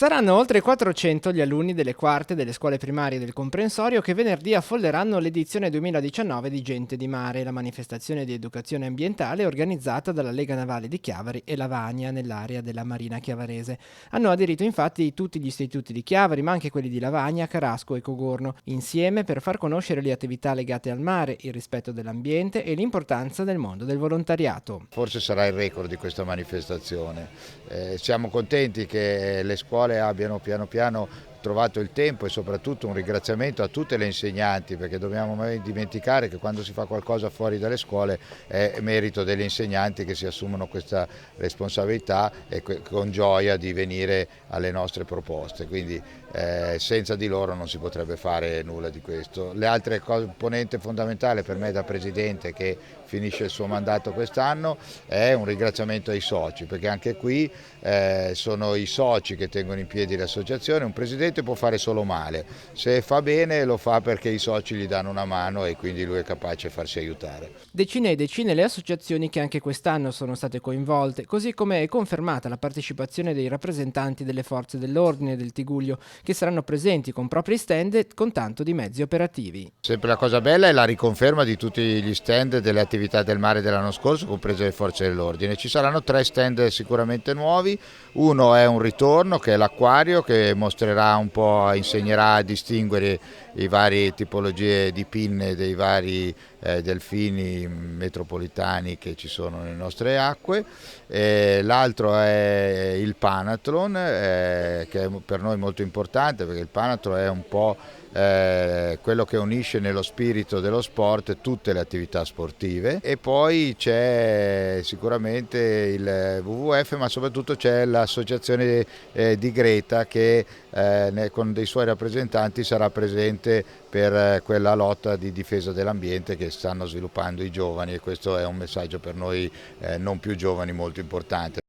Saranno oltre 400 gli alunni delle quarte delle scuole primarie del comprensorio che venerdì affolleranno l'edizione 2019 di Gente di Mare, la manifestazione di educazione ambientale organizzata dalla Lega Navale di Chiavari e Lavagna nell'area della Marina Chiavarese. Hanno aderito infatti tutti gli istituti di Chiavari, ma anche quelli di Lavagna, Carasco e Cogorno, insieme per far conoscere le attività legate al mare, il rispetto dell'ambiente e l'importanza del mondo del volontariato. Forse sarà il record di questa manifestazione. Siamo contenti che le scuole abbiano piano piano trovato il tempo e soprattutto un ringraziamento a tutte le insegnanti, perché dobbiamo mai dimenticare che quando si fa qualcosa fuori dalle scuole è merito degli insegnanti che si assumono questa responsabilità e con gioia di venire alle nostre proposte, quindi senza di loro non si potrebbe fare nulla di questo. Le altre componente fondamentale per me da presidente che finisce il suo mandato quest'anno è un ringraziamento ai soci, perché anche qui sono i soci che tengono in piedi l'associazione. Un presidente può fare solo male, se fa bene lo fa perché i soci gli danno una mano e quindi lui è capace di farsi aiutare. Decine e decine le associazioni che anche quest'anno sono state coinvolte, così come è confermata la partecipazione dei rappresentanti delle forze dell'ordine del Tigullio, che saranno presenti con propri stand e con tanto di mezzi operativi. Sempre la cosa bella è la riconferma di tutti gli stand delle attività del mare dell'anno scorso, comprese le forze dell'ordine. Ci saranno 3 stand sicuramente nuovi, uno è un ritorno che è l'acquario, che mostrerà un po', insegnerà a distinguere i vari tipologie di pinne dei vari delfini metropolitani che ci sono nelle nostre acque. L'altro è il Panathlon, che è per noi molto importante, perché il Panathlon è un po' quello che unisce nello spirito dello sport tutte le attività sportive. E poi c'è sicuramente il WWF, ma soprattutto c'è l'associazione di Greta che con dei suoi rappresentanti sarà presente per quella lotta di difesa dell'ambiente che stanno sviluppando i giovani, e questo è un messaggio per noi non più giovani molto importante.